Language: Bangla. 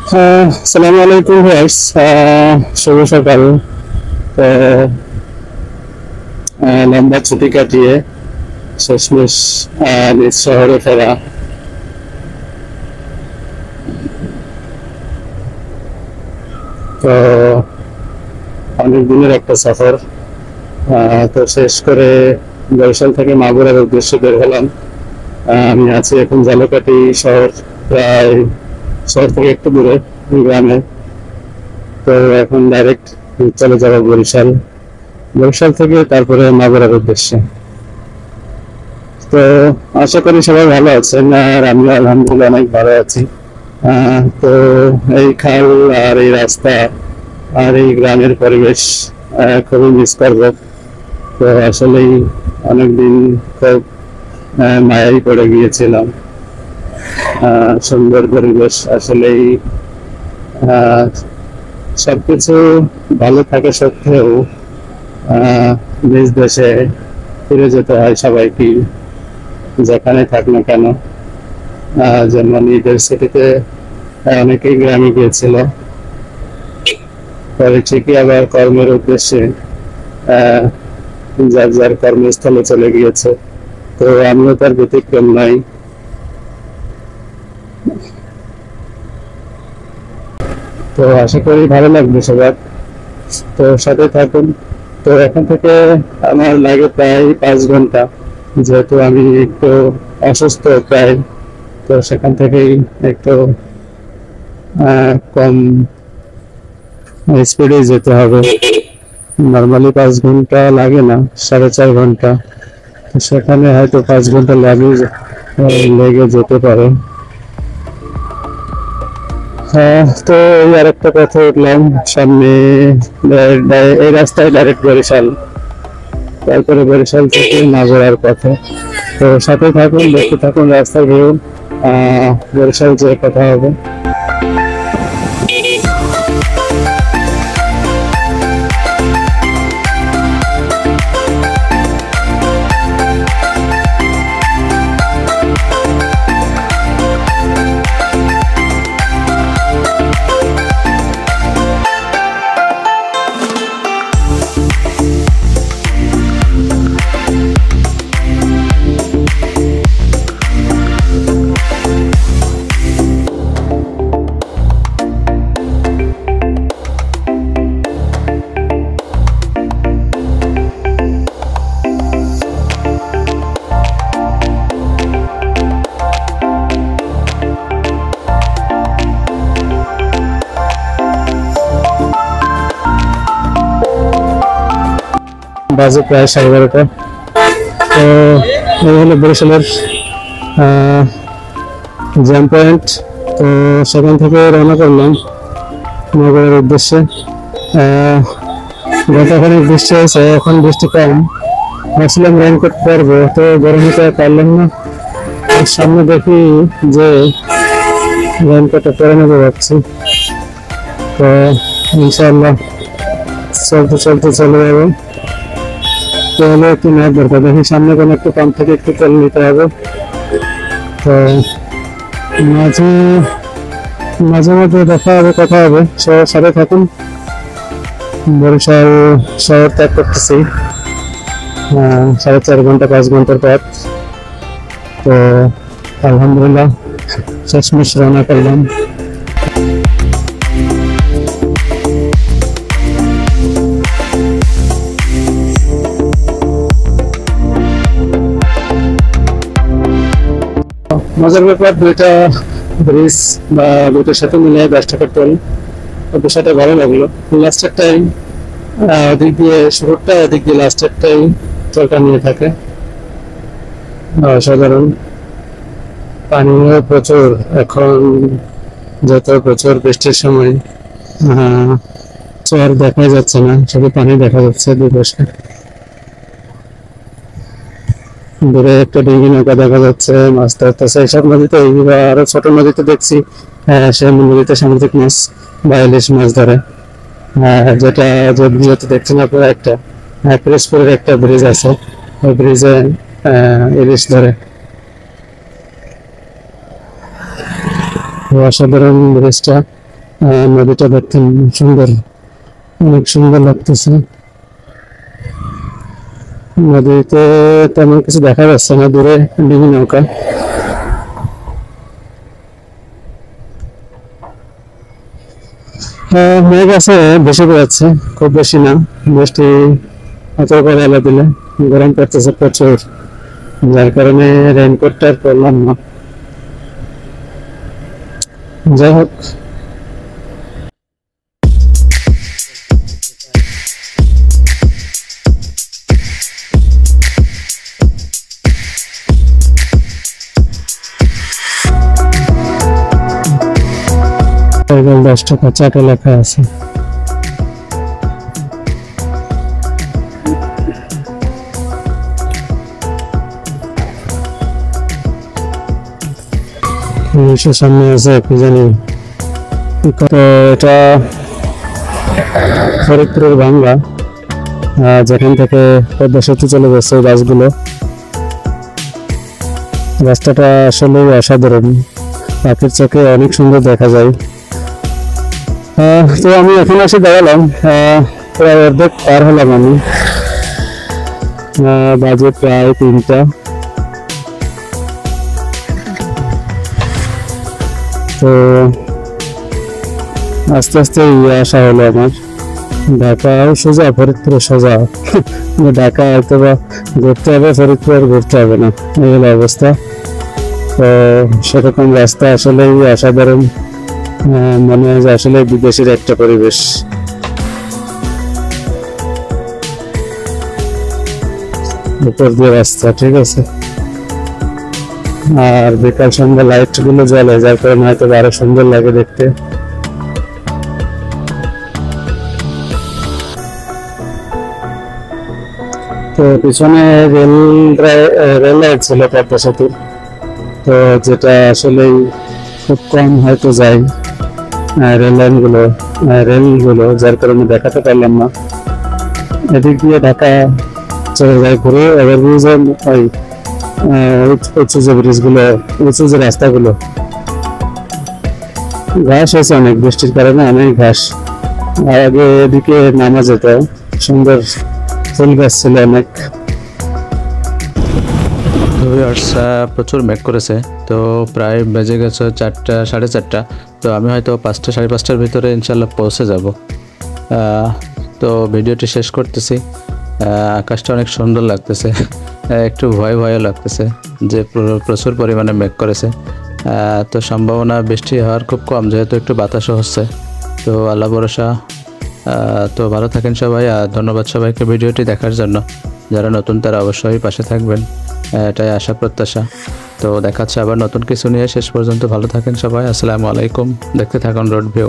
আসসালামু আলাইকুম ভাইস, শুভ সকাল। তো লম্বা ছুটি কাটিয়ে শেষমেশ নিজ শহরে ফেরা। তো অনেক দিনের একটা সফর। তো শেষ করে বরিশাল থেকে মাগুরার উদ্দেশ্যে বের হলাম। আমি আছি এখন ঝালকাঠি শহর, প্রায় শহর থেকে একটু দূরে গ্রামে। তো এখন ডাইরেক্ট চলে যাবো বরিশাল, বরিশাল থেকে তারপরে মাগুরার উদ্দেশ্যে। তো আশা করি সবাই ভালো আছেন, আর আমিও আলহামদুলিল্লাহ অনেক ভালো আছি। তো এই খাল আর এই রাস্তা আর এই গ্রামের পরিবেশ খুবই মিস করব। তো আসলেই অনেকদিন খুব মায়াই পড়ে গিয়েছিলাম। সুন্দর পরিবেশ আসলেই। আহ, সবকিছু ভালো থাকা সত্ত্বেও নিজ দেশে ফিরে যেতে হয় সবাইকে, যেখানে থাক না কেন। যেমন ঈদের ছুটিতে অনেকেই গ্রামে গিয়েছিল, পরে ঠিকই আবার কর্মের উদ্দেশ্যে আহ, যার যার কর্মস্থলে চলে গিয়েছে। তো আমিও তার ব্যতিক্রম নাই। তো আশা করি ভালো লাগবে সবার, তো সাথে থাকুন। তো এখান থেকে আমার লাগে প্রায় 5 ঘন্টা, যেহেতু আমি একটু অসুস্থ প্রায়। তো সেখান থেকেই একটু কম স্পিডে যেতে হবে। নর্মালি 5 ঘন্টা লাগে না, 4.5 ঘন্টা। তো সেখানে হয়তো 5 ঘন্টা লেগে যেতে পারে। হ্যাঁ, তো এই আরেকটা কথা উঠলাম সামনে, এই রাস্তায় ডাইরেক্ট বরিশাল, তারপরে বরিশাল থেকে মাগুরার পথে। তো সাথে থাকুন, দেখতে থাকুন রাস্তার ভিউ। বরিশাল যে কথা হবে। বাজে প্রায় 12:30। তো এই হলো বরিশালের জ্যাম পয়েন্ট। তো সেখান থেকে রওনা করলাম নগরের উদ্দেশ্যে। গতখানে বৃষ্টি হয়েছে, এখন বৃষ্টি কম। ভাবছিলাম রেইনকোট পরবো, তো গরমে তো পারলাম না। সামনে দেখি যে রেইনকোটটা পরে নেবো ভাবছি। তো ইনশাআল্লাহ চলতে চলতে চলে যাবো। তাহলে একটু নেওয়ার দরকার, দেখি সামনে কোনো একটু পাম্প থেকে একটু তেল নিতে হবে। তো মাঝে মাঝে মধ্যে দেখা হবে, কথা হবে। সবার সাথে থাকুন। বরিশাল শহর ত্যাগ করতেছি 4.5 ঘন্টা 5 ঘন্টার পথ। তো আলহামদুলিল্লাহ শেষমেশ রওনা করলাম। মজার ব্যাপার, দুইটা ব্রিজ বা দুইটার সাথে মিলে 10 টাকার টোল, বিষয়টা ভালো লাগলো। লাস্টের টাইম ওদিক দিয়ে শুরুটা, ওদিক দিয়ে লাস্টের টাইম টোলটা নিয়ে থাকে। অসাধারণ। পানিও প্রচুর এখন, যত প্রচুর বৃষ্টির সময় চর দেখা যাচ্ছে না, শুধু পানি দেখা যাচ্ছে দুই পাশে। দূরে একটা ডিঙি নৌকা দেখা যাচ্ছে, মাছ ধরতেছে। এইসব নদীতে, আরো ছোট নদীতে দেখছি সে নদীতে সামুদ্রিক মাছ বা ইলিশ মাছ ধরে। যেটা যেহেতু দেখছেন আপনারা, একটা পিরোজপুরের একটা ব্রিজ আছে, ওই ব্রিজে ইলিশ ধরে। অসাধারণ ব্রিজটা। নদীটা দেখতে সুন্দর, অনেক সুন্দর লাগতেছে। নদীতে তেমন কিছু দেখা যাচ্ছে না, দূরে ডিঙি নৌকা। মেঘ আছে, বেশি যাচ্ছে, খুব বেশি না, বৃষ্টি হতে পারে এলা দিলে। গরম পড়তেছে প্রচুর, যার কারণে রেইনকোটটা আর পরলাম না। যাই হোক, সকাল 10 টাকা চাটা লেখা আছে। সামনে আছে কি জানি, এটা ফরিদপুরের বাংলা, যেখান থেকে পদ্মা সেতু চলে যাচ্ছে বাসগুলো। রাস্তাটা আসলে অসাধারণ, পাখির চোখে অনেক সুন্দর দেখা যায়। তো আমি এখন এসে দাঁড়ালাম, প্রায় অর্ধেক পার হলাম আমি, বাজে প্রায় 3টা। তো আস্তে আস্তে আসা হলো আমার। ঢাকাও সোজা, ফরিদপুরে সোজা। ঢাকা হয়তো বা ঘুরতে হবে, ফরিদপুর ঘুরতে হবে না, এই হলো অবস্থা। তো সেরকম রাস্তা আসলেই অসাধারণ, মনে হয় যে আসলে বিদেশের একটা পরিবেশ। উপর দিয়ে রাস্তা, ঠিক আছে, আর বিকাল সন্ধ্যা লাইট গুলো জ্বলে, যার কারণে হয়তো আরো সুন্দর লাগে দেখতে। তো পিছনে রেল লাইট ছিল পদ্মা সেতুর, তো যেটা আসলে খুব কম হয়তো যায় রেলগুলো, যার কারণে দেখাতে পারলাম না। এদিক দিয়ে ঢাকা চলে যায় ঘুরে, এবার ওই উঁচু যে ব্রিজগুলো, উঁচু যে রাস্তাগুলো, ঘাস হয়েছে অনেক, বৃষ্টির কারণে অনেক ঘাস। আগে এদিকে নামা যেত, সুন্দর ফুল গাছ ছিল অনেক। প্রচুর মেঘ করেছে, তো প্রায় বেজে গেছে 4টা, 4:30। তো আমি হয়তো 5টা, 5:30টার ভিতরে ইনশাল্লাহ পৌঁছে যাব। তো ভিডিওটি শেষ করতেছি। আকাশটা অনেক সুন্দর লাগতেছে, একটু ভয়ও লাগতেছে যে প্রচুর পরিমাণে মেঘ করেছে। তো সম্ভাবনা বৃষ্টি হওয়ার খুব কম, যেহেতু একটু বাতাসও হচ্ছে। তো আল্লাহ ভরসা। তো ভালো থাকেন সবাই, আর ধন্যবাদ সবাইকে ভিডিওটি দেখার জন্য। যারা নতুন তারা অবশ্যই পাশে থাকবেন, এটাই আশা প্রত্যাশা। তো দেখাচ্ছে আবার নতুন কিছু নিয়ে। শেষ পর্যন্ত ভালো থাকেন সবাই। আসসালামু আলাইকুম। দেখতে থাকুন রোড ভিউ।